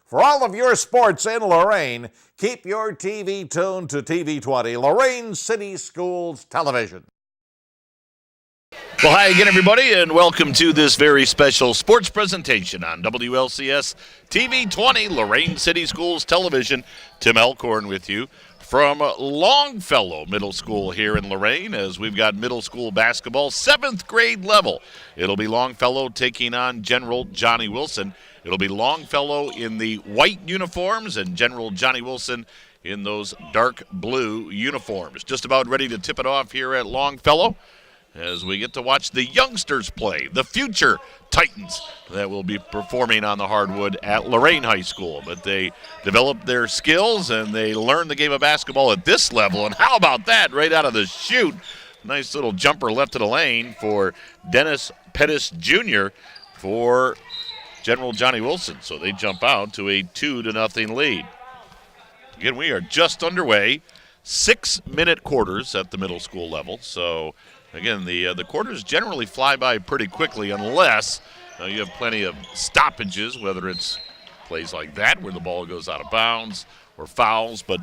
For all of your sports in Lorain, keep your TV tuned to TV 20, Lorain City Schools Television. Well, hi again, everybody, and welcome to this very special sports presentation on WLCS TV 20, Lorain City Schools Television. Tim Elkhorn with you from Longfellow Middle School here in Lorain, as we've got middle school basketball, 7th grade level. It'll be Longfellow taking on General Johnnie Wilson. It'll be Longfellow in the white uniforms and General Johnnie Wilson in those dark blue uniforms. Just about ready to tip it off here at Longfellow, as we get to watch the youngsters play, the future Titans that will be performing on the hardwood at Lorain High School. But they develop their skills and they learn the game of basketball at this level. And how about that, right out of the chute? Nice little jumper left of the lane for Dennis Pettis Jr. for General Johnnie Wilson. So they jump out to a 2-0 lead. Again, we are just underway. 6-minute quarters at the middle school level. So again, the quarters generally fly by pretty quickly unless you have plenty of stoppages, whether it's plays like that where the ball goes out of bounds or fouls. But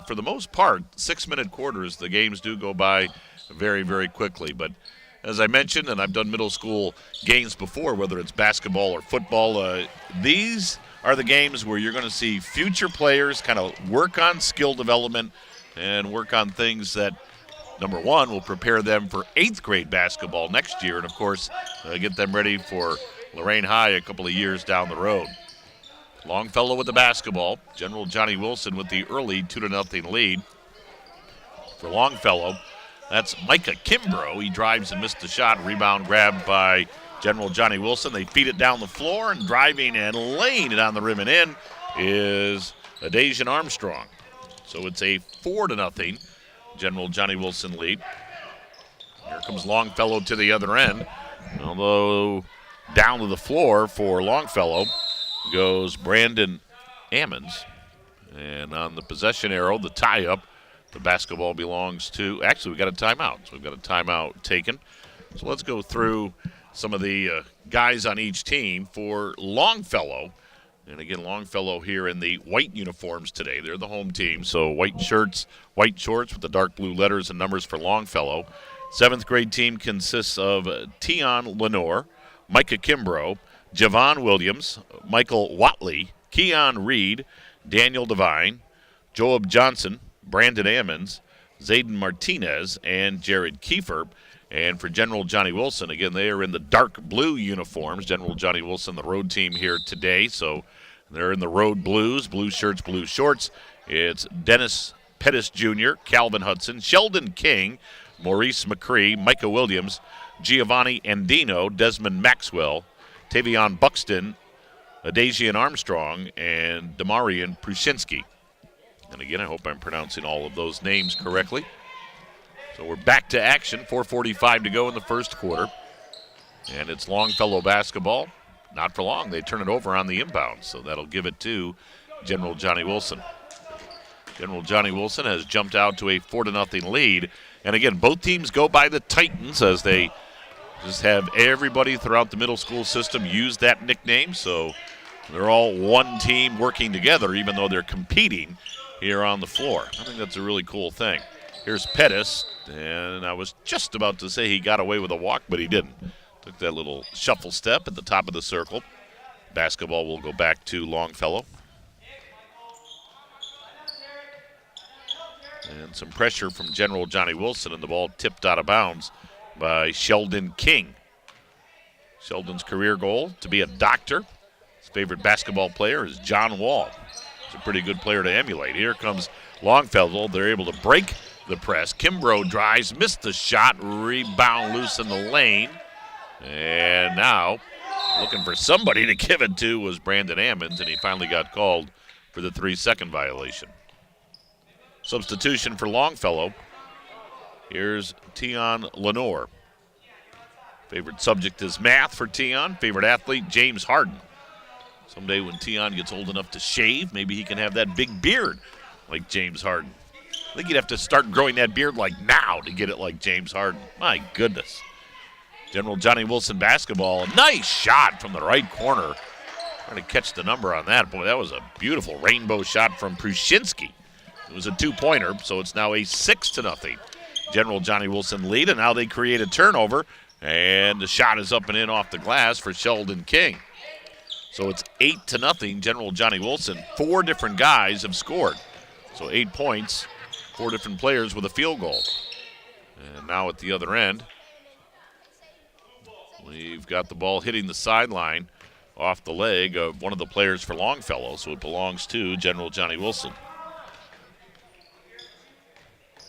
for the most part, 6-minute quarters, the games do go by very, very quickly. But as I mentioned, and I've done middle school games before, whether it's basketball or football, these are the games where you're going to see future players kind of work on skill development and work on things that, number one, will prepare them for 8th grade basketball next year, and of course, get them ready for Lorain High a couple of years down the road. Longfellow with the basketball. General Johnnie Wilson with the early 2-0 lead. For Longfellow, that's Micah Kimbrough. He drives and missed the shot. Rebound grabbed by General Johnnie Wilson. They feed it down the floor, and driving and laying it on the rim and in is Adasian Armstrong. So it's a 4-0 General Johnnie Wilson lead. Here comes Longfellow to the other end. Although down to the floor for Longfellow goes Brandon Ammons. And on the possession arrow, the tie-up, the basketball belongs to, actually, we got a timeout. So we've got a timeout taken. So let's go through some of the guys on each team for Longfellow. And again, Longfellow here in the white uniforms today. They're the home team, so white shirts, white shorts with the dark blue letters and numbers for Longfellow. 7th grade team consists of Tion Lenore, Micah Kimbrough, Javon Williams, Michael Watley, Keon Reed, Daniel Devine, Joab Johnson, Brandon Ammons, Zayden Martinez, and Jared Kiefer. And for General Johnnie Wilson, again, they are in the dark blue uniforms. General Johnnie Wilson, the road team here today, so they're in the road blues, blue shirts, blue shorts. It's Dennis Pettis Jr., Calvin Hudson, Sheldon King, Maurice McCree, Micah Williams, Giovanni Andino, Desmond Maxwell, Tavion Buxton, Adasian Armstrong, and Damarian Prushinsky. And again, I hope I'm pronouncing all of those names correctly. So we're back to action, 4:45 to go in the first quarter. And it's Longfellow basketball. Not for long. They turn it over on the inbound, so that'll give it to General Johnnie Wilson. General Johnnie Wilson has jumped out to a 4-0 lead. And again, both teams go by the Titans, as they just have everybody throughout the middle school system use that nickname. So they're all one team working together, even though they're competing here on the floor. I think that's a really cool thing. Here's Pettis, and I was just about to say he got away with a walk, but he didn't. Took that little shuffle step at the top of the circle. Basketball will go back to Longfellow. And some pressure from General Johnnie Wilson, and the ball tipped out of bounds by Sheldon King. Sheldon's career goal, to be a doctor. His favorite basketball player is John Wall. He's a pretty good player to emulate. Here comes Longfellow. They're able to break the press. Kimbrough drives, missed the shot, rebound loose in the lane. And now, looking for somebody to give it to was Brandon Ammons, and he finally got called for the 3-second violation. Substitution for Longfellow. Here's Tion Lenore. Favorite subject is math for Tion. Favorite athlete, James Harden. Someday when Tion gets old enough to shave, maybe he can have that big beard like James Harden. I think he'd have to start growing that beard like now to get it like James Harden. My goodness. General Johnnie Wilson basketball. A nice shot from the right corner Trying to catch the number on that. Boy, that was a beautiful rainbow shot from Prushinsky. It was a 2-pointer, so it's now a 6-0 General Johnny Wilson lead, and now they create a turnover, and the shot is up and in off the glass for Sheldon King. So it's 8-0 General Johnny Wilson. 4 different guys have scored. So 8 points, 4 different players with a field goal. And now at the other end, we've got the ball hitting the sideline off the leg of one of the players for Longfellow, so it belongs to General Johnny Wilson.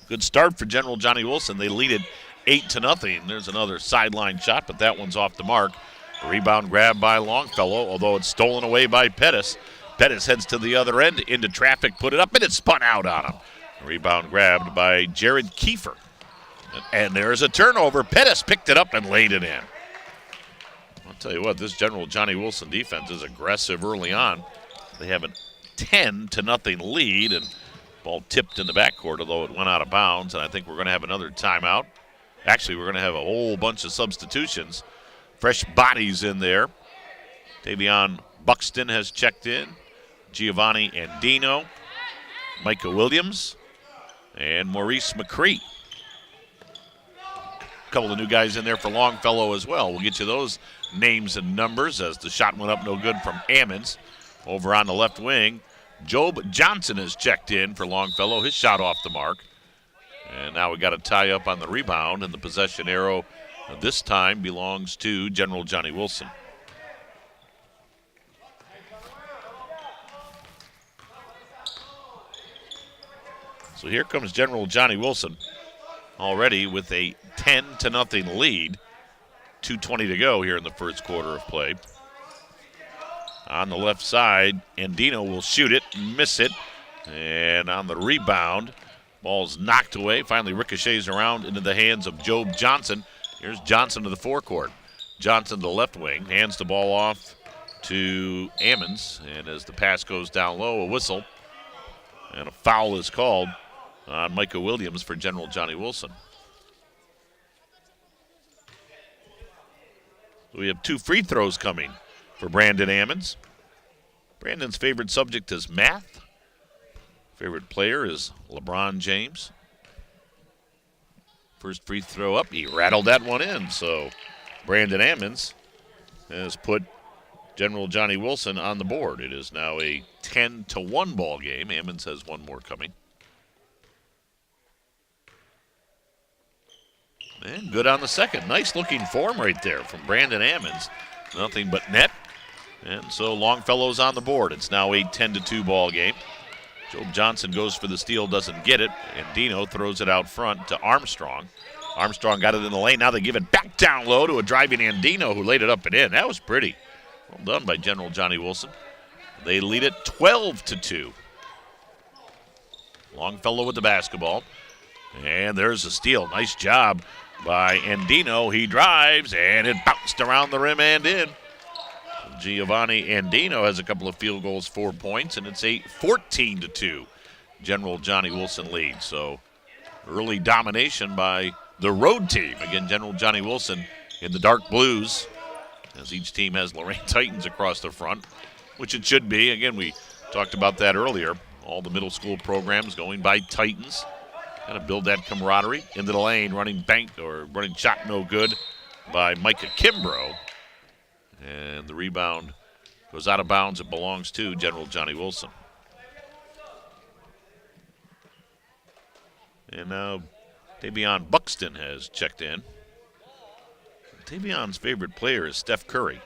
Good start for General Johnny Wilson. They lead it 8-0. There's another sideline shot, but that one's off the mark. A rebound grab by Longfellow, although it's stolen away by Pettis. Pettis heads to the other end, into traffic, put it up, and it spun out on him. A rebound grabbed by Jared Kiefer. And there's a turnover. Pettis picked it up and laid it in. I'll tell you what, this General Johnny Wilson defense is aggressive early on. They have a 10-0 lead, and ball tipped in the backcourt, although it went out of bounds, and I think we're going to have another timeout. Actually, we're going to have a whole bunch of substitutions. Fresh bodies in there. Davion Buxton has checked in. Giovanni Andino. Micah Williams. And Maurice McCree. A couple of new guys in there for Longfellow as well. We'll get you those names and numbers as the shot went up no good from Ammons. Over on the left wing, Job Johnson has checked in for Longfellow. His shot off the mark. And now we got a tie up on the rebound, and the possession arrow this time belongs to General Johnny Wilson. So here comes General Johnny Wilson already with a 10-0 lead. 2:20 to go here in the first quarter of play. On the left side, Andino will shoot it, miss it, and on the rebound, ball's knocked away, finally ricochets around into the hands of Job Johnson. Here's Johnson to the forecourt. Johnson to the left wing, hands the ball off to Ammons, and as the pass goes down low, a whistle, and a foul is called on Micah Williams for General Johnny Wilson. So we have 2 free throws coming for Brandon Ammons. Brandon's favorite subject is math. Favorite player is LeBron James. First free throw up, he rattled that one in. So Brandon Ammons has put General Johnny Wilson on the board. It is now a 10-1 ball game. Ammons has one more coming. And good on the second. Nice looking form right there from Brandon Ammons. Nothing but net. And so Longfellow's on the board. It's now a 10-2 ball game. Job Johnson goes for the steal, doesn't get it. And Dino throws it out front to Armstrong. Armstrong got it in the lane. Now they give it back down low to a driving Andino who laid it up and in. That was pretty. Well done by General Johnny Wilson. They lead it 12-2. Longfellow with the basketball. And there's a steal. Nice job by Andino. He drives, and it bounced around the rim and in. Giovanni Andino has a couple of field goals, 4 points, and it's a 14-2 General Johnny Wilson lead. So early domination by the road team. Again, General Johnny Wilson in the dark blues, as each team has Lorain Titans across the front, which it should be. Again, we talked about that earlier. All the middle school programs going by Titans. Kind of build that camaraderie. Into the lane, running shot no good by Micah Kimbrough. And the rebound goes out of bounds. It belongs to General Johnny Wilson. And now Davion Buxton has checked in. Davion's favorite player is Steph Curry.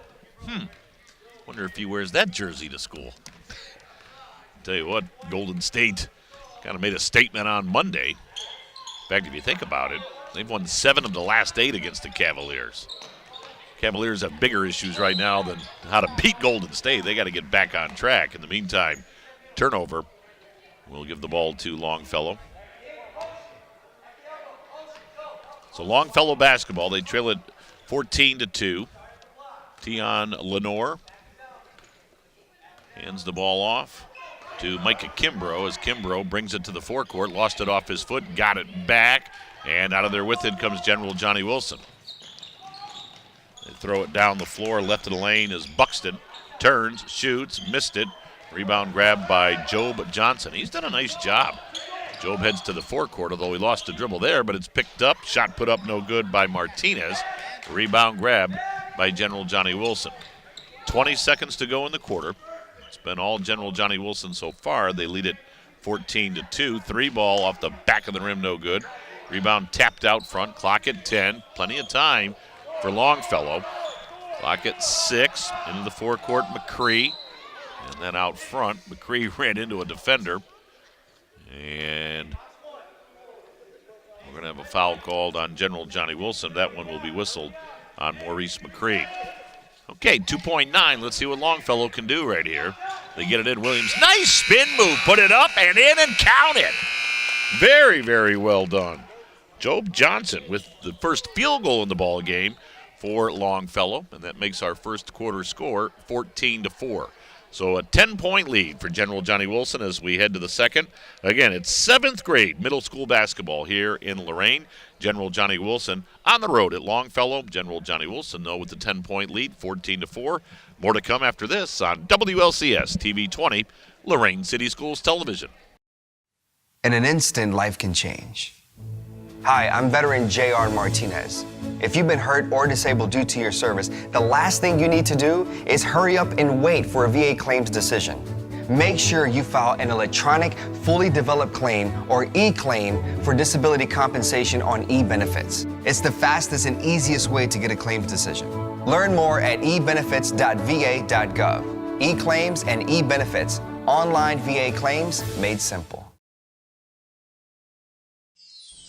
Wonder if he wears that jersey to school. Tell you what, Golden State kind of made a statement on Monday. In fact, if you think about it, they've won 7 of the last 8 against the Cavaliers. Cavaliers have bigger issues right now than how to beat Golden State. They got to get back on track. In the meantime, turnover. We'll give the ball to Longfellow. So Longfellow basketball, they trail it 14-2. Tion Lenore hands the ball off to Micah Kimbrough as Kimbrough brings it to the forecourt, lost it off his foot, got it back, and out of there with it comes General Johnny Wilson. They throw it down the floor, left of the lane is Buxton. turns, shoots, missed it. Rebound grabbed by Job Johnson. He's done a nice job. Job heads to the forecourt, although he lost a dribble there, but it's picked up. Shot put up no good by Martinez. Rebound grabbed by General Johnny Wilson. 20 seconds to go in the quarter. It's been all General Johnny Wilson so far. They lead it 14-2. 3 ball off the back of the rim, no good. Rebound tapped out front. Clock at 10. Plenty of time for Longfellow. Clock at 6. Into the forecourt, McCree. And then out front, McCree ran into a defender. And we're going to have a foul called on General Johnny Wilson. That one will be whistled on Maurice McCree. Okay, 2.9. Let's see what Longfellow can do right here. They get it in. Williams, nice spin move. Put it up and in and count it. Very, very well done. Job Johnson with the first field goal in the ball game for Longfellow, and that makes our first quarter score 14-4. So a 10-point lead for General Johnny Wilson as we head to the second. Again, it's 7th grade middle school basketball here in Lorain. General Johnny Wilson on the road at Longfellow. General Johnny Wilson, though, with the 10-point lead, 14-4. More to come after this on WLCS TV 20, Lorain City Schools Television. In an instant, life can change. Hi, I'm veteran J.R. Martinez. If you've been hurt or disabled due to your service, the last thing you need to do is hurry up and wait for a VA claims decision. Make sure you file an electronic, fully developed claim or e-claim for disability compensation on e-benefits. It's the fastest and easiest way to get a claims decision. Learn more at ebenefits.va.gov. E-claims and e-benefits, online VA claims made simple.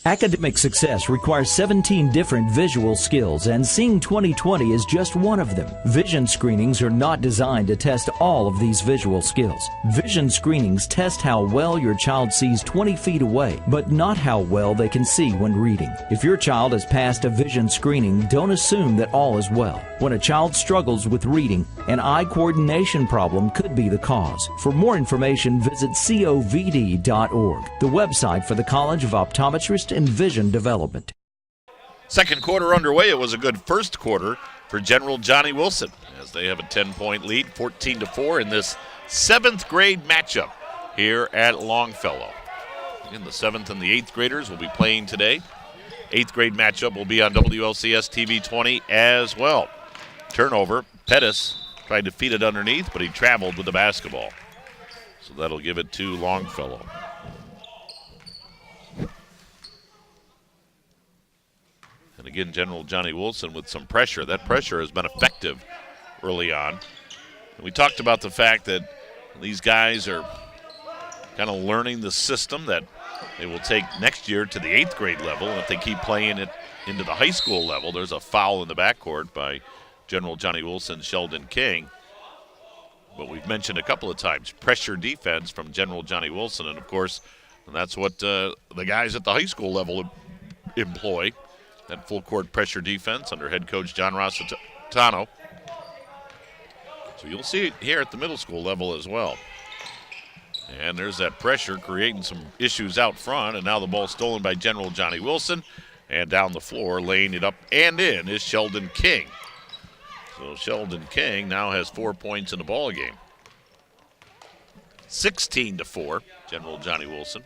Academic success requires 17 different visual skills, and Seeing 2020 is just one of them. Vision screenings are not designed to test all of these visual skills. Vision screenings test how well your child sees 20 feet away, but not how well they can see when reading. If your child has passed a vision screening, don't assume that all is well. When a child struggles with reading, an eye coordination problem could be the cause. For more information, visit covd.org, the website for the College of Optometrists and Vision Development. Second quarter underway. It was a good first quarter for General Johnny Wilson as they have a 10-point lead, 14-4 in this 7th grade matchup here at Longfellow. Again, the 7th and the 8th graders will be playing today. 8th grade matchup will be on WLCS TV 20 as well. Turnover. Pettis tried to feed it underneath, but he traveled with the basketball. So that'll give it to Longfellow. And again, General Johnny Wilson with some pressure. That pressure has been effective early on. And we talked about the fact that these guys are kind of learning the system that they will take next year to the 8th grade level. And if they keep playing it into the high school level, there's a foul in the backcourt by General Johnny Wilson, Sheldon King. But we've mentioned a couple of times pressure defense from General Johnny Wilson. And, of course, that's what the guys at the high school level employ. That full-court pressure defense under head coach John Rossitano. So you'll see it here at the middle school level as well. And there's that pressure creating some issues out front. And now the ball stolen by General Johnny Wilson. And down the floor, laying it up and in is Sheldon King. So Sheldon King now has 4 points in the ball game. 16-4, General Johnny Wilson.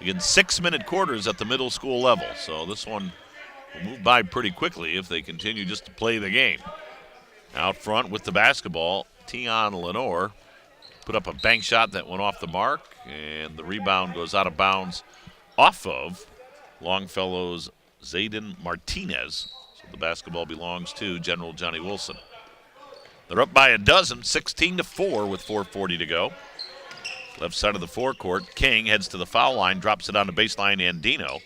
Again, 6-minute quarters at the middle school level. So this one will move by pretty quickly if they continue just to play the game. Out front with the basketball, Tion Lenore put up a bank shot that went off the mark, and the rebound goes out of bounds off of Longfellow's Zayden Martinez. So the basketball belongs to General Johnny Wilson. They're up by a dozen, 16-4 with 4:40 to go. Left side of the forecourt, King heads to the foul line, drops it on the baseline, Andino.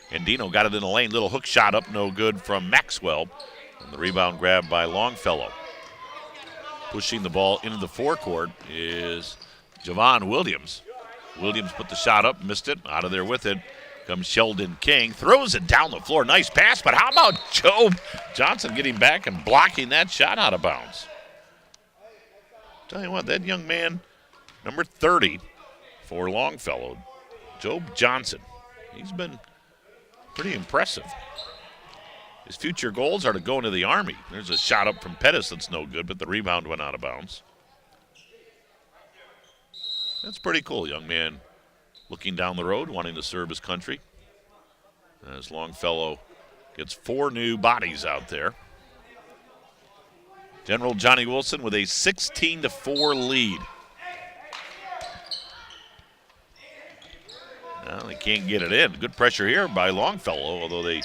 Andino got it in the lane, little hook shot up, no good from Maxwell. And the rebound grabbed by Longfellow. Pushing the ball into the forecourt is Javon Williams. Williams put the shot up, missed it, out of there with it. Comes Sheldon King, throws it down the floor, nice pass, but how about Job Johnson getting back and blocking that shot out of bounds? Tell you what, that young man, number 30 for Longfellow, Job Johnson. He's been pretty impressive. His future goals are to go into the Army. There's a shot up from Pettis that's no good, but the rebound went out of bounds. That's pretty cool, young man looking down the road, wanting to serve his country. As Longfellow gets 4 new bodies out there. General Johnnie Wilson with a 16-4 lead. Well, they can't get it in. Good pressure here by Longfellow, although they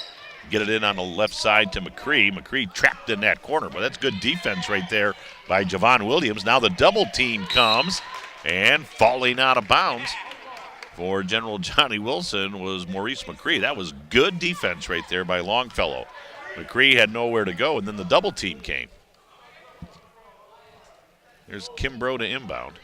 get it in on the left side to McCree. McCree trapped in that corner, but that's good defense right there by Javon Williams. Now the double team comes, and falling out of bounds for General Johnnie Wilson was Maurice McCree. That was good defense right there by Longfellow. McCree had nowhere to go, and then the double team came. There's Kimbrough to inbound.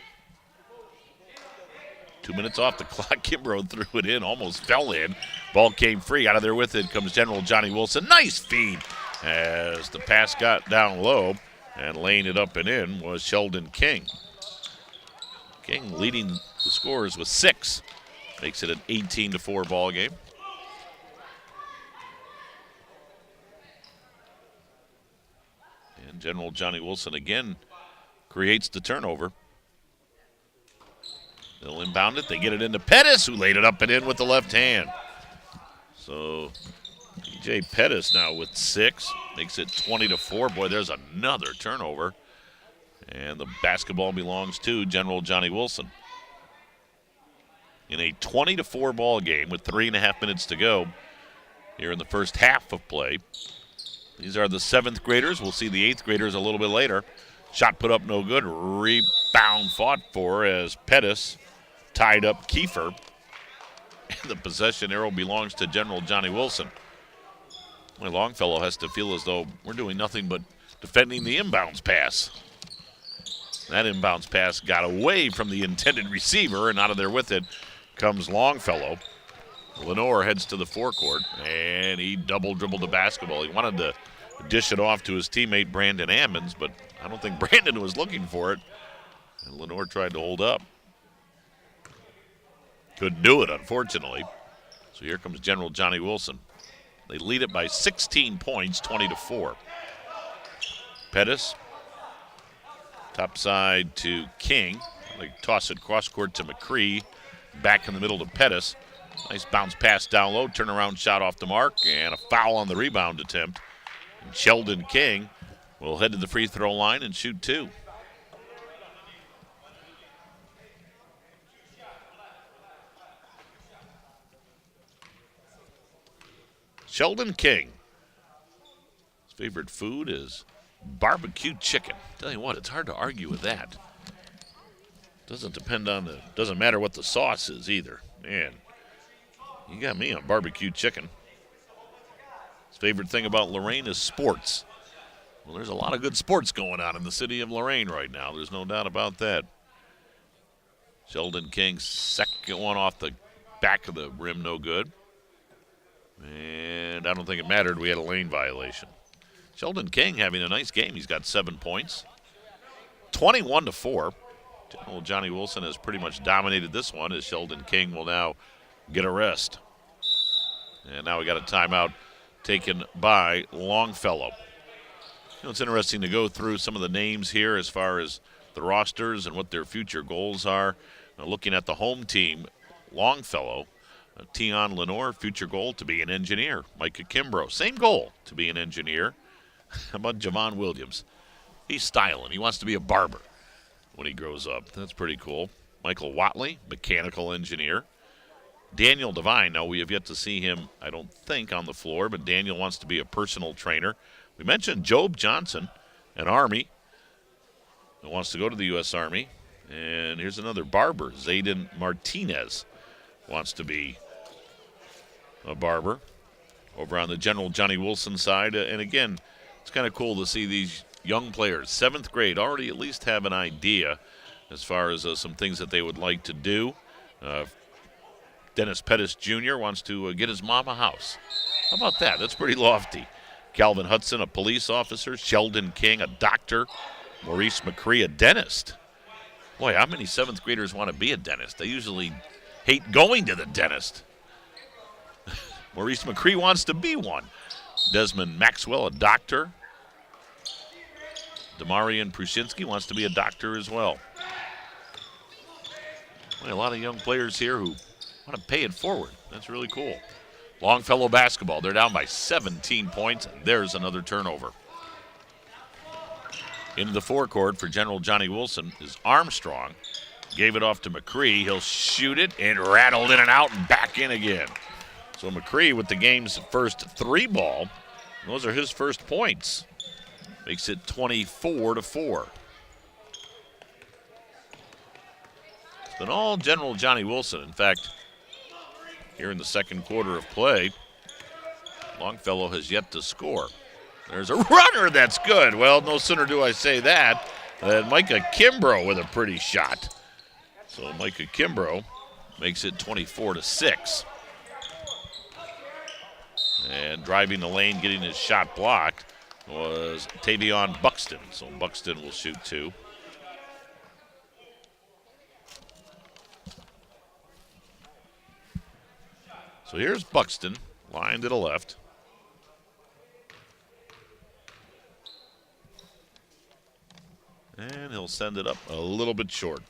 2 minutes off the clock. Kimbrough threw it in, almost fell in. Ball came free. Out of there with it comes General Johnnie Wilson. Nice feed as the pass got down low, and laying it up and in was Sheldon King. King leading the scores with 6. Makes it an 18-4 ball game. And General Johnnie Wilson again creates the turnover. They'll inbound it. They get it into Pettis, who laid it up and in with the left hand. So DJ Pettis now with 6. Makes it 20-4. Boy, there's another turnover. And the basketball belongs to General Johnnie Wilson. In a 20-4 ball game with 3.5 minutes to go here in the first half of play. These are the 7th graders. We'll see the 8th graders a little bit later. Shot put up no good. Rebound fought for as Pettis tied up Kiefer. And the possession arrow belongs to General Johnnie Wilson. Well, Longfellow has to feel as though we're doing nothing but defending the inbounds pass. That inbounds pass got away from the intended receiver, and out of there with it comes Longfellow. Lenore heads to the forecourt, and he double dribbled the basketball. He wanted to dish it off to his teammate Brandon Ammons, but I don't think Brandon was looking for it. And Lenore tried to hold up. Couldn't do it, unfortunately. So here comes General Johnnie Wilson. They lead it by 16 points, 20-4. Pettis, top side to King. They toss it cross court to McCree. Back in the middle to Pettis. Nice bounce pass down low, turnaround shot off the mark, and a foul on the rebound attempt. And Sheldon King will head to the free throw line and shoot 2. Sheldon King. His favorite food is barbecue chicken. Tell you what, it's hard to argue with that. Doesn't matter what the sauce is either. Man, you got me on barbecue chicken. His favorite thing about Lorain is sports. Well, there's a lot of good sports going on in the city of Lorain right now. There's no doubt about that. Sheldon King, second one off the back of the rim, no good. And I don't think it mattered. We had a lane violation. Sheldon King having a nice game. He's got 7 points. 21-4. General Johnnie Wilson has pretty much dominated this one as Sheldon King will now get a rest. And now we got a timeout taken by Longfellow. It's interesting to go through some of the names here as far as the rosters and what their future goals are. Now looking at the home team, Longfellow, Tion Lenore, future goal to be an engineer. Micah Kimbrough, same goal, to be an engineer. How about Javon Williams? He's styling. He wants to be a barber when he grows up. That's pretty cool. Michael Watley, mechanical engineer. Daniel Devine, now we have yet to see him, I don't think, on the floor, but Daniel wants to be a personal trainer. We mentioned Job Johnson, an Army, who wants to go to the U.S. Army. And here's another barber, Zayden Martinez, wants to be a barber over on the General Johnnie Wilson side. And again, it's kind of cool to see these young players, 7th grade, already at least have an idea as far as some things that they would like to do. Dennis Pettis Jr. wants to get his mom a house. How about that? That's pretty lofty. Calvin Hudson, a police officer. Sheldon King, a doctor. Maurice McCree, a dentist. Boy, how many 7th graders want to be a dentist? They usually hate going to the dentist. Maurice McCree wants to be one. Desmond Maxwell, a doctor. Demarian Prushinsky wants to be a doctor as well. Boy, a lot of young players here who want to pay it forward. That's really cool. Longfellow basketball. They're down by 17 points, and there's another turnover. Into the forecourt for General Johnny Wilson is Armstrong. Gave it off to McCree. He'll shoot it and rattled in and out and back in again. So McCree with the game's first 3 ball. Those are his first points. Makes it 24-4. It's been all General Johnny Wilson. In fact, here in the second quarter of play, Longfellow has yet to score. There's a runner that's good. Well, no sooner do I say that than Micah Kimbrough with a pretty shot. So Micah Kimbrough makes it 24-6. And driving the lane, getting his shot blocked, was Tavion Buxton. So Buxton will shoot 2. So here's Buxton, line to the left. And he'll send it up a little bit short.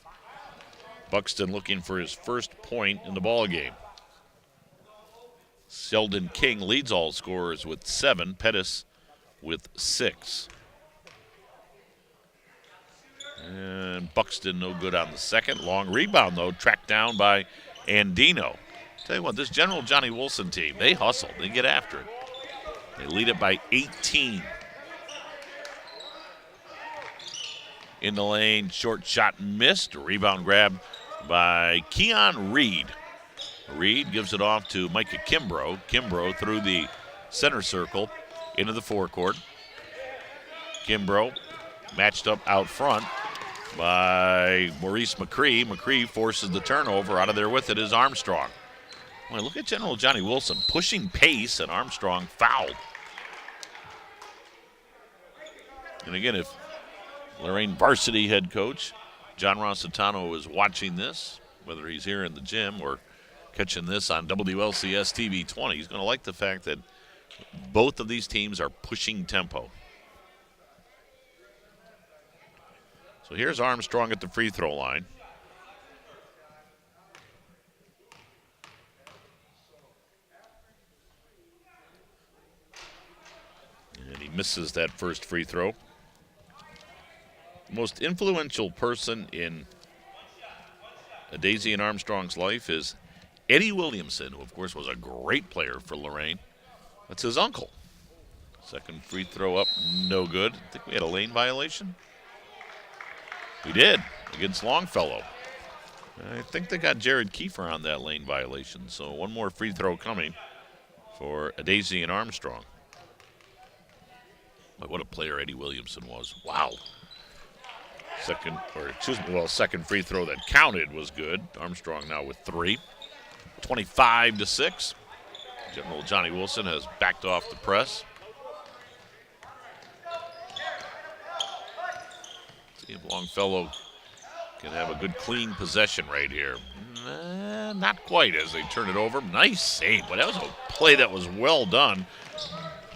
Buxton looking for his first point in the ball game. Sheldon King leads all scorers with 7. Pettis with 6. And Buxton no good on the second. Long rebound, though, tracked down by Andino. Tell you what, this General Johnny Wilson team, they hustle. They get after it. They lead it by 18. In the lane, short shot missed. A rebound grab by Keon Reed. Reed gives it off to Micah Kimbrough. Kimbrough through the center circle into the forecourt. Kimbrough matched up out front by Maurice McCree. McCree forces the turnover. Out of there with it is Armstrong. Boy, look at General Johnny Wilson pushing pace, and Armstrong fouled. And again, if Lorain varsity head coach John Rossitano is watching this, whether he's here in the gym or catching this on WLCS TV 20, he's going to like the fact that both of these teams are pushing tempo. So here's Armstrong at the free throw line. And he misses that first free throw. The most influential person in Daisy and Armstrong's life is Eddie Williamson, who, of course, was a great player for Lorain. That's his uncle. Second free throw up, no good. I think we had a lane violation. We did, against Longfellow. I think they got Jared Kiefer on that lane violation, so one more free throw coming for Daisy and Armstrong. But what a player Eddie Williamson was. Wow. Second free throw that counted was good. Armstrong now with 3. 25-6. General Johnny Wilson has backed off the press. See if Longfellow can have a good clean possession right here. Not quite as they turn it over. Nice save, but that was a play that was well done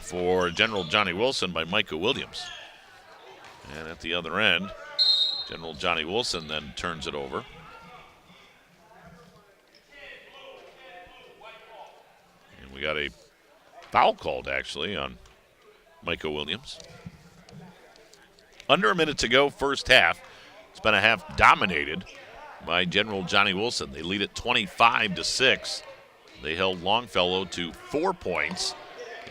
for General Johnny Wilson by Micah Williams. And at the other end, General Johnny Wilson then turns it over. And we got a foul called, actually, on Micah Williams. Under a minute to go, first half. It's been a half dominated by General Johnny Wilson. They lead at 25-6. They held Longfellow to 4 points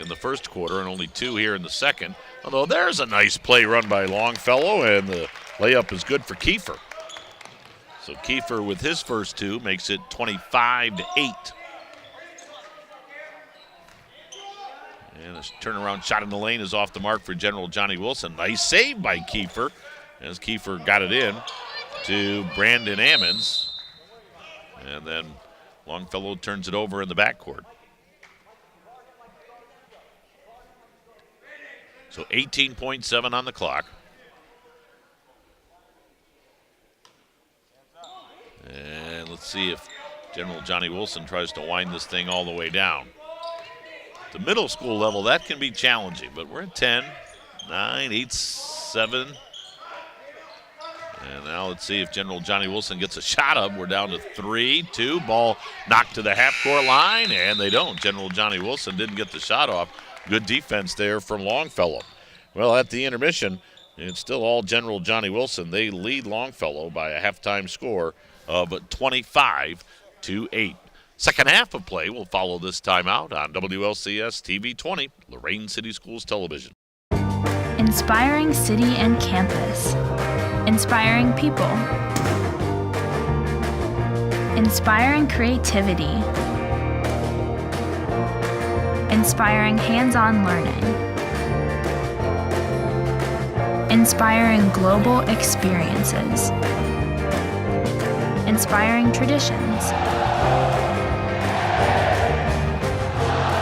in the first quarter and only 2 here in the second. Although there's a nice play run by Longfellow, and the layup is good for Kiefer. So Kiefer with his first 2 makes it 25-8. And this turnaround shot in the lane is off the mark for General Johnny Wilson. Nice save by Kiefer, as Kiefer got it in to Brandon Ammons. And then Longfellow turns it over in the backcourt. So 18.7 on the clock. And let's see if General Johnny Wilson tries to wind this thing all the way down. The middle school level, that can be challenging, but we're at 10, 9, 8, 7. And now let's see if General Johnny Wilson gets a shot up. We're down to 3, 2. Ball knocked to the half-court line, and they don't. General Johnny Wilson didn't get the shot off. Good defense there from Longfellow. Well, at the intermission, it's still all General Johnny Wilson. They lead Longfellow by a halftime score of 25-8. Second half of play will follow this timeout on WLCS TV 20, Lorain City Schools Television. Inspiring city and campus. Inspiring people. Inspiring creativity. Inspiring hands-on learning. Inspiring global experiences. Inspiring traditions.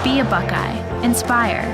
Be a Buckeye. Inspire.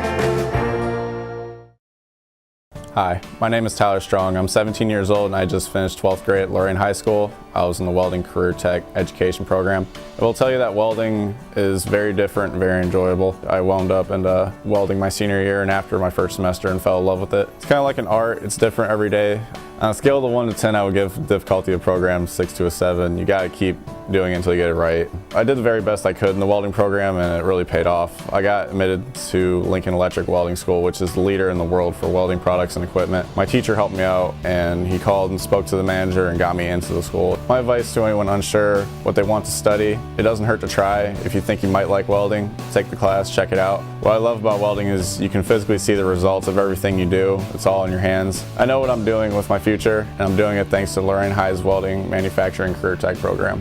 Hi, my name is Tyler Strong. I'm 17 years old and I just finished 12th grade at Lorain High School. I was in the Welding Career Tech Education program. I will tell you that welding is very different and very enjoyable. I wound up into welding my senior year and after my first semester and fell in love with it. It's kind of like an art. It's different every day. On a scale of 1 to 10, I would give difficulty of program 6 to a 7. You got to keep doing it until you get it right. I did the very best I could in the welding program and it really paid off. I got admitted to Lincoln Electric Welding School, which is the leader in the world for welding products and equipment. My teacher helped me out and he called and spoke to the manager and got me into the school. My advice to anyone unsure what they want to study, it doesn't hurt to try. If you think you might like welding, take the class, check it out. What I love about welding is you can physically see the results of everything you do. It's all in your hands. I know what I'm doing with my future, and I'm doing it thanks to Lorain High's Welding Manufacturing Career Tech program.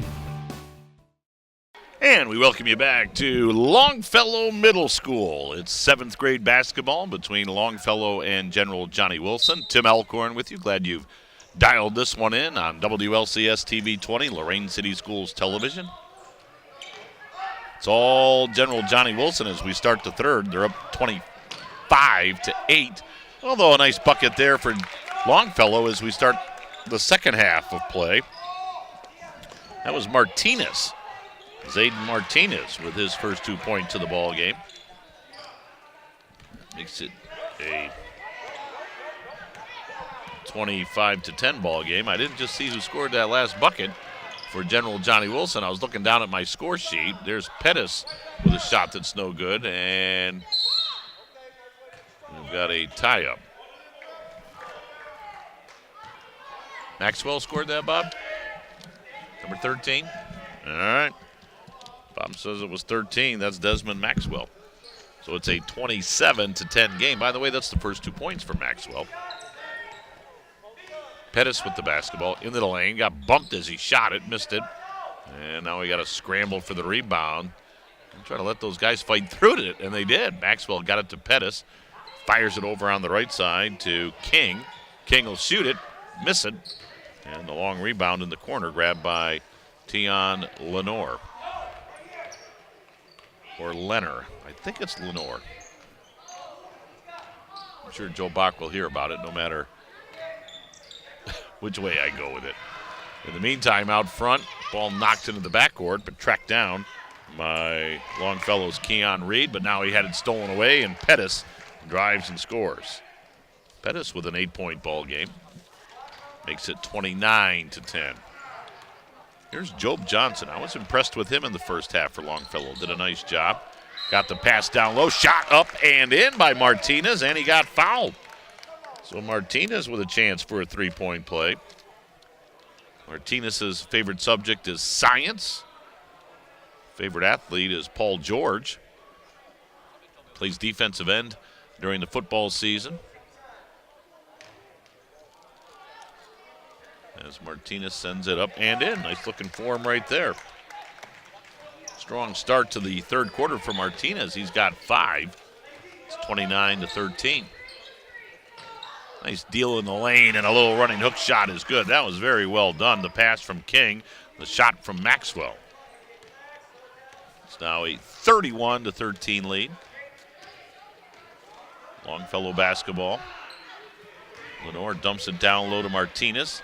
And we welcome you back to Longfellow Middle School. It's 7th grade basketball between Longfellow and General Johnny Wilson. Tim Alcorn with you. Glad you've dialed this one in on WLCS TV 20, Lorain City Schools Television. It's all General Johnny Wilson as we start the third. They're up 25-8. Although a nice bucket there for Longfellow as we start the second half of play. That was Martinez. Zayden Martinez with his first 2 points to the ball game. Makes it a 25-10 ball game. I didn't just see who scored that last bucket for General Johnny Wilson. I was looking down at my score sheet. There's Pettis with a shot that's no good, and we've got a tie-up. Maxwell scored that, Bob? Number 13? All right. Bob says it was 13. That's Desmond Maxwell. So it's a 27-10 game. By the way, that's the first 2 points for Maxwell. Pettis with the basketball into the lane. Got bumped as he shot it, missed it. And now we got to scramble for the rebound. I'm trying to let those guys fight through it, and they did. Maxwell got it to Pettis. Fires it over on the right side to King. King will shoot it, miss it. And the long rebound in the corner grabbed by Tion Lenore. Or Lenner. I think it's Lenore. I'm sure Joe Bach will hear about it no matter which way I go with it. In the meantime, out front, ball knocked into the backcourt, but tracked down by Longfellow's Keon Reed, but now he had it stolen away, and Pettis drives and scores. Pettis with an 8-point ball game. Makes it 29-10. Here's Job Johnson. I was impressed with him in the first half for Longfellow. Did a nice job. Got the pass down low. Shot up and in by Martinez, and he got fouled. So Martinez with a chance for a 3-point play. Martinez's favorite subject is science. Favorite athlete is Paul George. Plays defensive end during the football season. As Martinez sends it up and in. Nice looking form right there. Strong start to the third quarter for Martinez. He's got 5. It's 29-13. Nice deal in the lane, and a little running hook shot is good. That was very well done. The pass from King, the shot from Maxwell. It's now a 31-13 lead. Longfellow basketball. Lenore dumps it down low to Martinez.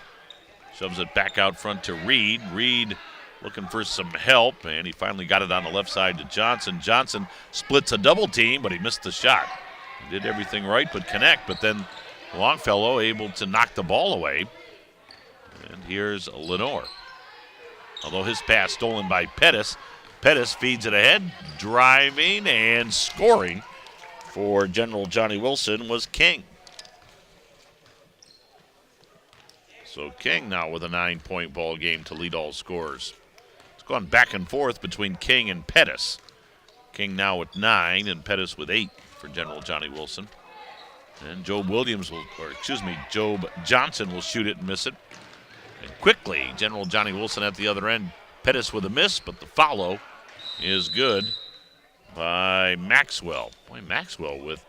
Shoves it back out front to Reed. Reed looking for some help, and he finally got it on the left side to Johnson. Johnson splits a double team, but he missed the shot. He did everything right but connect, but then Longfellow able to knock the ball away. And here's Lenore. Although his pass stolen by Pettis. Pettis feeds it ahead, driving and scoring for General Johnny Wilson was King. So King now with a 9-point ball game to lead all scorers. It's gone back and forth between King and Pettis. King now with 9 and Pettis with 8 for General Johnny Wilson. And Job Johnson will shoot it and miss it. And quickly, General Johnny Wilson at the other end. Pettis with a miss, but the follow is good by Maxwell. Boy, Maxwell with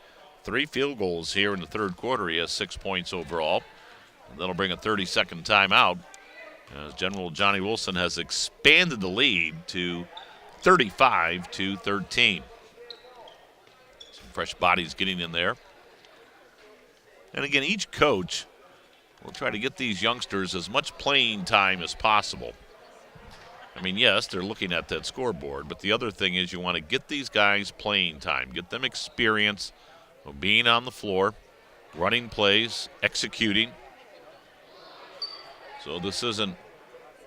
3 field goals here in the third quarter. He has 6 points overall. And that'll bring a 30-second timeout as General Johnny Wilson has expanded the lead to 35-13. Some fresh bodies getting in there. And again, each coach will try to get these youngsters as much playing time as possible. I mean, yes, they're looking at that scoreboard, but the other thing is you want to get these guys playing time, get them experience of being on the floor, running plays, executing. So this isn't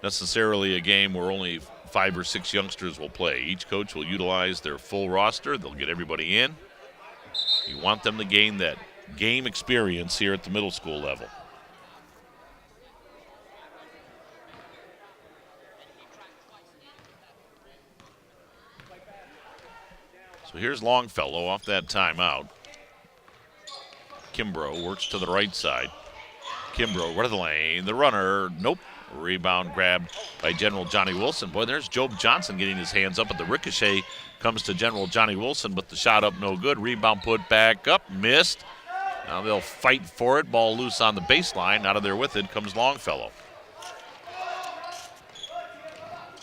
necessarily a game where only 5 or 6 youngsters will play. Each coach will utilize their full roster. They'll get everybody in. You want them to gain that game experience here at the middle school level. So here's Longfellow off that timeout. Kimbrough works to the right side. Kimbrough, right of the lane. The runner, nope. Rebound grabbed by General Johnny Wilson. Boy, there's Job Johnson getting his hands up, but the ricochet comes to General Johnny Wilson, but the shot up no good. Rebound put back up, missed. Now they'll fight for it. Ball loose on the baseline. Out of there with it comes Longfellow.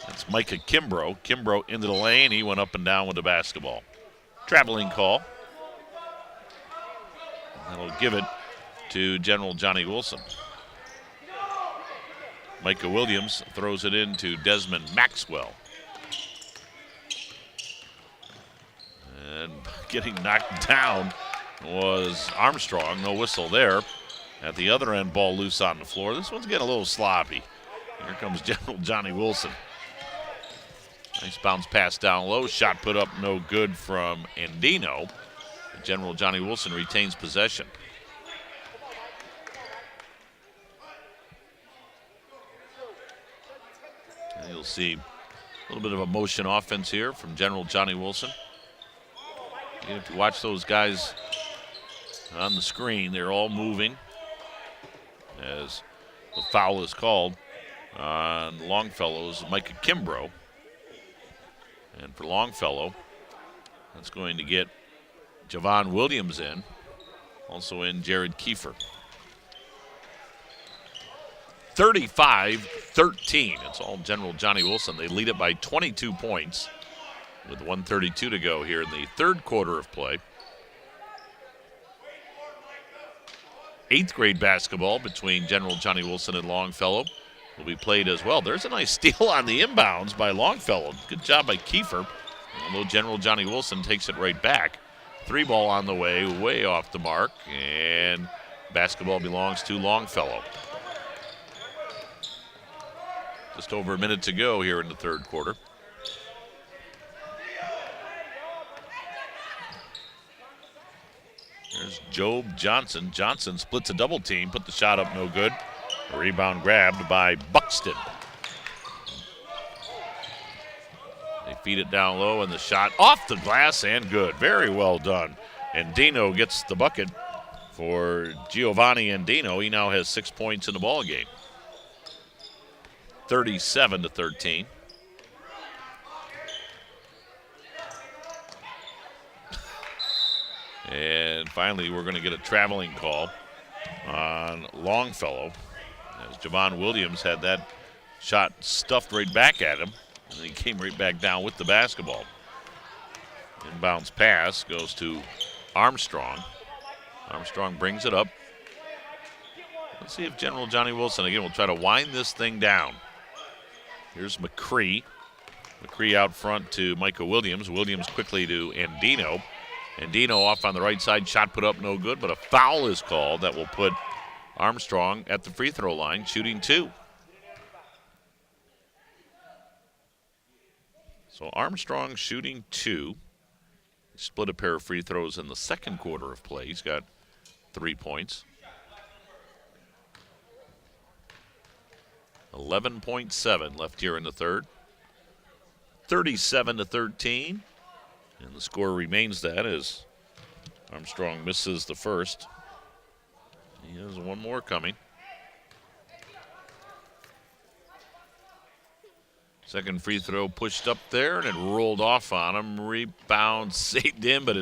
That's Micah Kimbrough. Kimbrough into the lane. He went up and down with the basketball. Traveling call. That'll give it to General Johnny Wilson. Micah Williams throws it into Desmond Maxwell. And getting knocked down was Armstrong. No whistle there. At the other end, ball loose on the floor. This one's getting a little sloppy. Here comes General Johnny Wilson. Nice bounce pass down low. Shot put up no good from Andino. General Johnny Wilson retains possession. And you'll see a little bit of a motion offense here from General Johnny Wilson. You have to watch those guys on the screen. They're all moving as the foul is called on Longfellow's Micah Kimbrough. And for Longfellow, that's going to get Javon Williams in. Also in Jared Kiefer. 35-13. It's all General Johnny Wilson. They lead it by 22 points with 1:32 to go here in the third quarter of play. 8th grade basketball between General Johnny Wilson and Longfellow will be played as well. There's a nice steal on the inbounds by Longfellow. Good job by Kiefer. Although General Johnny Wilson takes it right back. 3 ball on the way off the mark, and basketball belongs to Longfellow. Just over a minute to go here in the third quarter. There's Job Johnson. Johnson splits a double team, put the shot up no good. A rebound grabbed by Buxton. They feed it down low, and the shot off the glass and good. Very well done. And Dino gets the bucket for Giovanni Andino. He now has 6 points in the ball game. 37-13. And finally, we're going to get a traveling call on Longfellow, as Javon Williams had that shot stuffed right back at him, and he came right back down with the basketball. Inbounds pass goes to Armstrong. Armstrong brings it up. Let's see if General Johnny Wilson, again, will try to wind this thing down. Here's McCree. McCree out front to Micah Williams. Williams quickly to Andino. Andino off on the right side. Shot put up no good, but a foul is called that will put Armstrong at the free throw line, shooting 2. So Armstrong shooting 2. He split a pair of free throws in the second quarter of play. He's got 3 points. 11.7 left here in the third. 37-13. And the score remains that as Armstrong misses the first. He has one more coming. Second free throw pushed up there, and it rolled off on him. Rebound saved in, but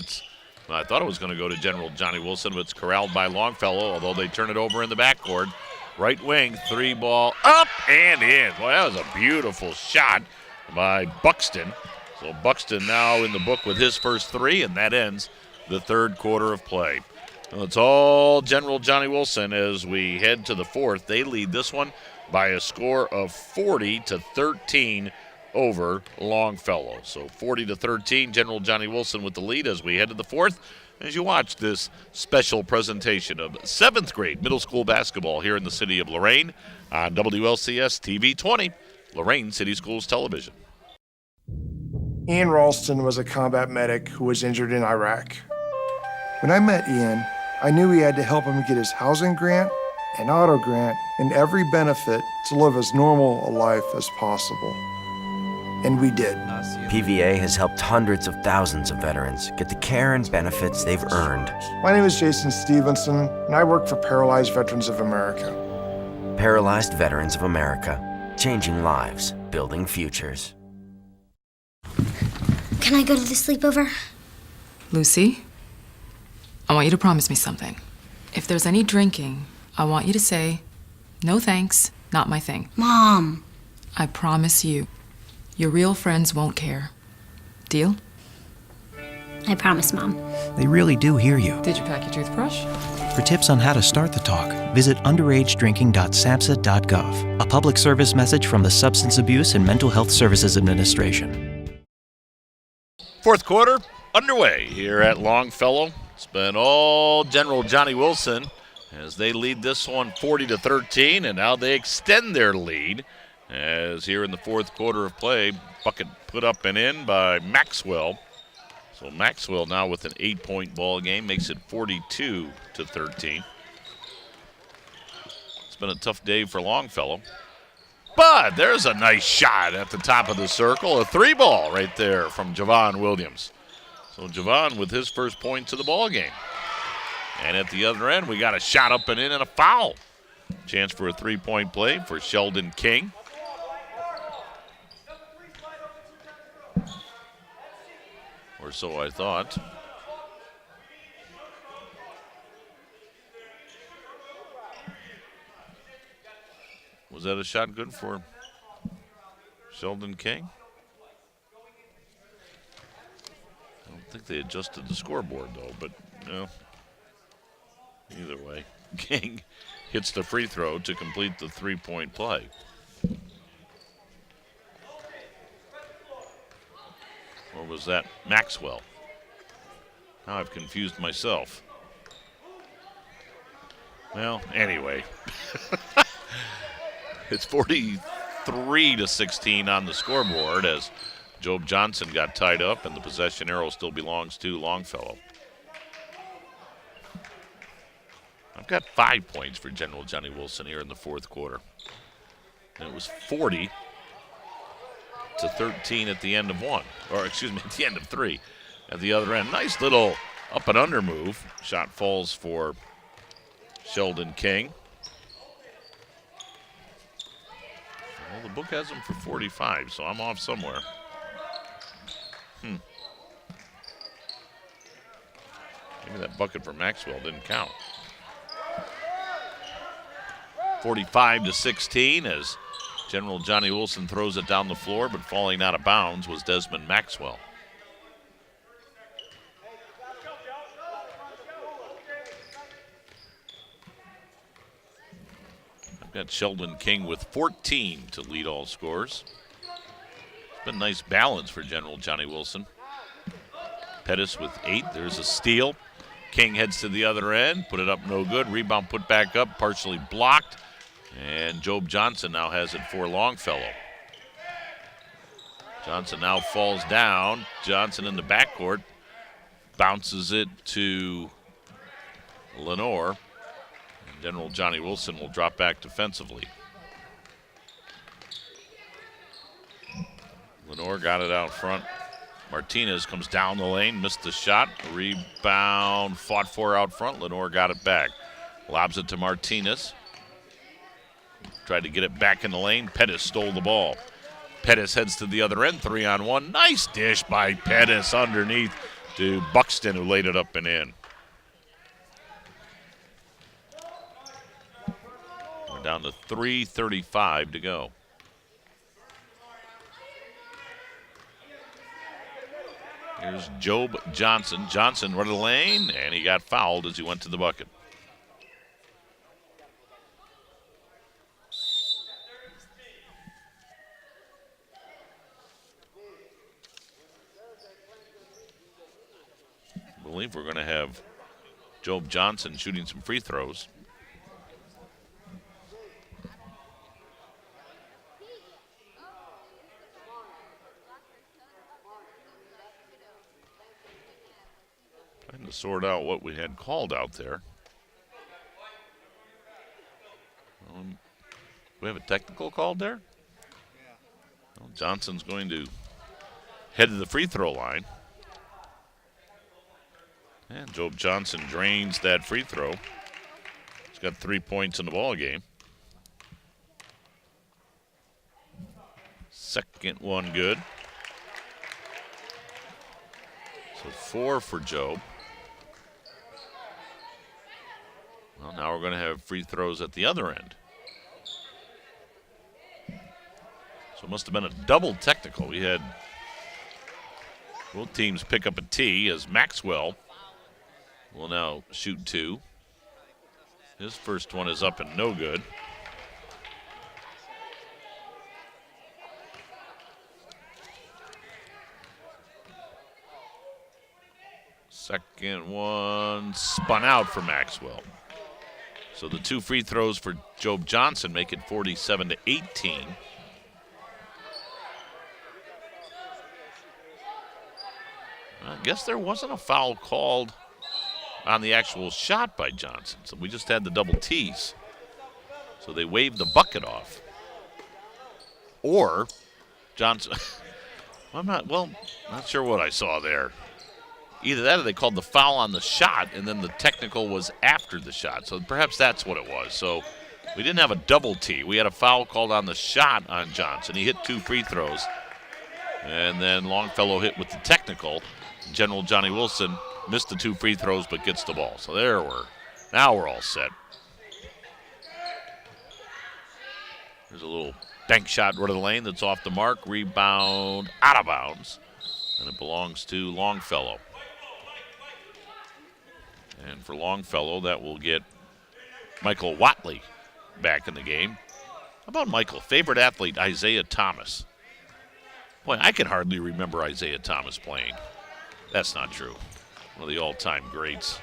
I thought it was going to go to General Johnny Wilson, but it's corralled by Longfellow, although they turn it over in the backcourt. Right wing, 3-ball up and in. Boy, that was a beautiful shot by Buxton. So Buxton now in the book with his first 3, and that ends the third quarter of play. Well, it's all General Johnny Wilson as we head to the fourth. They lead this one by a score of 40-13 over Longfellow. So 40-13, General Johnny Wilson with the lead as we head to the fourth. As you watch this special presentation of 7th grade middle school basketball here in the city of Lorain on WLCS TV 20, Lorain City Schools Television. Ian Ralston was a combat medic who was injured in Iraq. When I met Ian, I knew we had to help him get his housing grant, an auto grant, and every benefit to live as normal a life as possible. And we did. PVA has helped hundreds of thousands of veterans get the care and benefits they've earned. My name is Jason Stevenson, and I work for Paralyzed Veterans of America. Paralyzed Veterans of America, changing lives, building futures. Can I go to the sleepover? Lucy, I want you to promise me something. If there's any drinking, I want you to say, no thanks, not my thing. Mom. I promise you, your real friends won't care. Deal? I promise, Mom. They really do hear you. Did you pack your toothbrush? For tips on how to start the talk, visit underagedrinking.samhsa.gov. A public service message from the Substance Abuse and Mental Health Services Administration. Fourth quarter underway here at Longfellow. It's been all General Johnny Wilson as they lead this one 40-13, and now they extend their lead as here in the fourth quarter of play, bucket put up and in by Maxwell. So Maxwell now with an 8-point ball game makes it 42-13. It's been a tough day for Longfellow. But there's a nice shot at the top of the circle, a 3-ball right there from Javon Williams. So Javon with his first point to the ball game. And at the other end, we got a shot up and in and a foul. Chance for a 3-point play for Sheldon King. Or so I thought. Was that a shot good for Sheldon King? I don't think they adjusted the scoreboard, though, but no. Either way, King hits the free throw to complete the 3-point play. Or was that Maxwell? Now I've confused myself. Well, anyway. It's 43-16 on the scoreboard as Job Johnson got tied up and the possession arrow still belongs to Longfellow. I've got 5 points for General Johnny Wilson here in the fourth quarter. And it was 40-13 at the end of one, or excuse me, at the end of 3. At the other end, nice little up and under move. Shot falls for Sheldon King. Well, the book has him for 45, so I'm off somewhere. Maybe that bucket for Maxwell didn't count. 45-16 as General Johnny Wilson throws it down the floor, but falling out of bounds was Desmond Maxwell. I've Got Sheldon King with 14 to lead all scores. It's been nice balance for General Johnny Wilson. Pettis with 8. There's a steal. King heads to the other end. Put it up, no good. Rebound put back up, partially blocked. And Job Johnson now has it for Longfellow. Johnson now falls down. Johnson in the backcourt. Bounces it to Lenore. And General Johnny Wilson will drop back defensively. Lenore got it out front. Martinez comes down the lane, missed the shot. Rebound, fought for out front. Lenore got it back. Lobs it to Martinez. Tried to get it back in the lane. Pettis stole the ball. Pettis heads to the other end, 3-on-1. Nice dish by Pettis underneath to Buxton, who laid it up and in. We're down to 3:35 to go. Here's Job Johnson. Johnson run the lane, and he got fouled as he went to the bucket. I believe we're going to have Job Johnson shooting some free throws. Trying to sort out what we had called out there. We have a technical called there? Well, Johnson's going to head to the free throw line. And Job Johnson drains that free throw. He's got 3 points in the ball game. Second one good. So 4 for Job. Well, now we're going to have free throws at the other end. So it must have been a double technical. We had both teams pick up a tee as Maxwell will now shoot 2. His first one is up and no good. Second one spun out for Maxwell. So the 2 free throws for Job Johnson make it 47-18. I guess there wasn't a foul called on the actual shot by Johnson, so we just had the double T's. So they waved the bucket off. Or Johnson, I'm not sure what I saw there. Either that or they called the foul on the shot and then the technical was after the shot. So perhaps that's what it was. So we didn't have a double T. We had a foul called on the shot on Johnson. He hit 2 free throws. And then Longfellow hit with the technical. General Johnny Wilson missed the 2 free throws but gets the ball. So now we're all set. There's a little bank shot right of the lane that's off the mark. Rebound out of bounds. And it belongs to Longfellow. And for Longfellow, that will get Michael Watley back in the game. How about Michael? Favorite athlete, Isaiah Thomas. Boy, I can hardly remember Isaiah Thomas playing. That's not true. One of the all-time greats.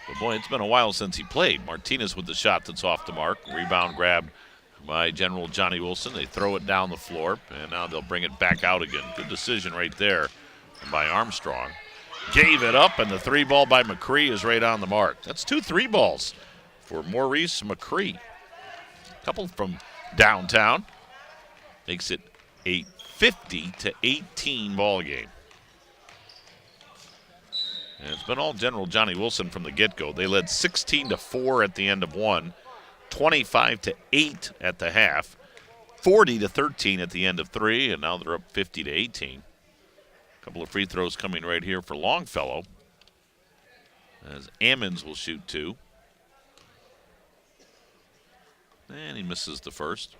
But boy, it's been a while since he played. Martinez with the shot that's off the mark. Rebound grabbed by General Johnny Wilson. They throw it down the floor, and now they'll bring it back out again. Good decision right there by Armstrong. Gave it up, and the 3 ball by McCree is right on the mark. That's 2 3 balls for Maurice McCree. Couple from downtown. Makes it a 50-18 ball game. And it's been all General Johnny Wilson from the get-go. They led 16-4 at the end of 1, 25-8 at the half, 40-13 at the end of 3, and now they're up 50-18. Couple of free throws coming right here for Longfellow, as Ammons will shoot 2. And he misses the first.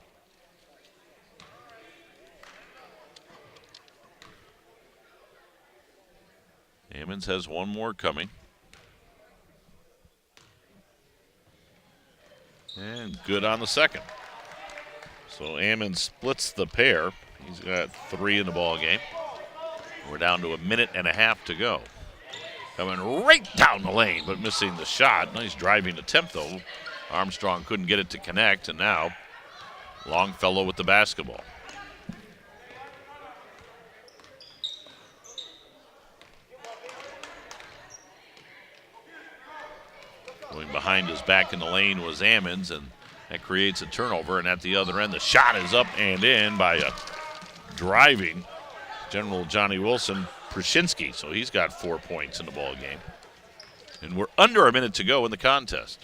Ammons has 1 more coming. And good on the second. So Ammons splits the pair. He's got 3 in the ball game. We're down to 1.5 minutes to go. Coming right down the lane, but missing the shot. Nice driving attempt, though. Armstrong couldn't get it to connect, and now Longfellow with the basketball. Going behind his back in the lane was Ammons, and that creates a turnover. And at the other end, the shot is up and in by a driving General Johnny Wilson Prushinsky. So he's got 4 points in the ball game. And we're under 1 minute to go in the contest.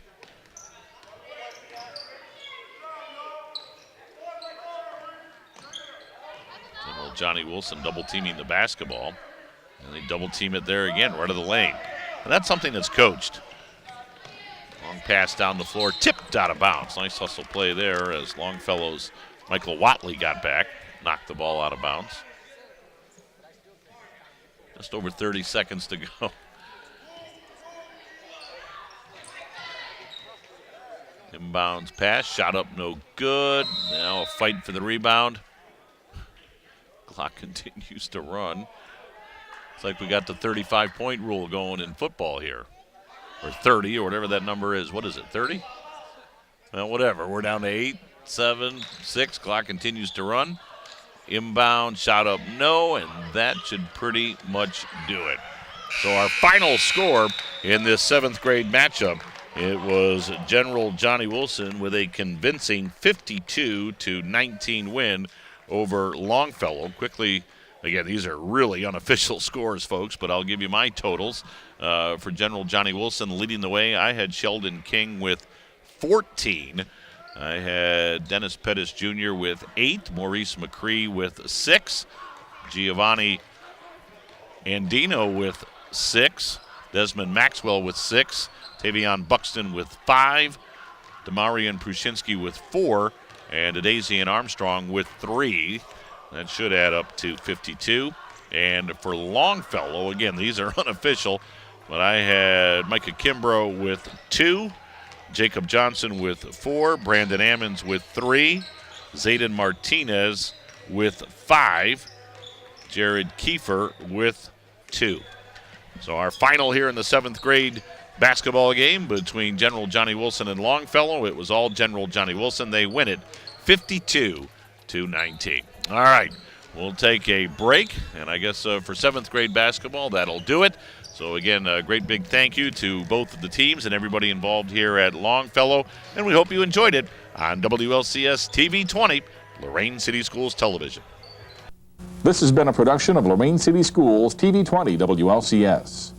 General Johnny Wilson double teaming the basketball. And they double team it there again, right of the lane. And that's something that's coached. Long pass down the floor, tipped out of bounds. Nice hustle play there as Longfellow's Michael Watley got back, knocked the ball out of bounds. Just over 30 seconds to go. Inbounds pass, shot up no good. Now a fight for the rebound. Clock continues to run. It's like we got the 35-point rule going in football here. Or 30, or whatever that number is. What is it, 30? Well, whatever. We're down to 8, 7, 6. Clock continues to run. Inbound, shot up, no, and that should pretty much do it. So our final score in this 7th grade matchup, it was General Johnny Wilson with a convincing 52-19 win over Longfellow. Quickly, again, these are really unofficial scores, folks, but I'll give you my totals. For General Johnny Wilson leading the way, I had Sheldon King with 14. I had Dennis Pettis Jr. with 8. Maurice McCree with 6. Giovanni Andino with 6. Desmond Maxwell with 6. Tavion Buxton with 5. Demarion Prushinsky with 4. And Adazian Armstrong with 3. That should add up to 52. And for Longfellow, again, these are unofficial, but I had Micah Kimbrough with 2, Jacob Johnson with 4, Brandon Ammons with 3, Zayden Martinez with 5, Jared Kiefer with 2. So our final here in the 7th grade basketball game between General Johnny Wilson and Longfellow, it was all General Johnny Wilson. They win it 52-19. All right, we'll take a break, and I guess for 7th grade basketball, that'll do it. So, again, a great big thank you to both of the teams and everybody involved here at Longfellow, and we hope you enjoyed it on WLCS TV 20, Lorain City Schools Television. This has been a production of Lorain City Schools TV 20 WLCS.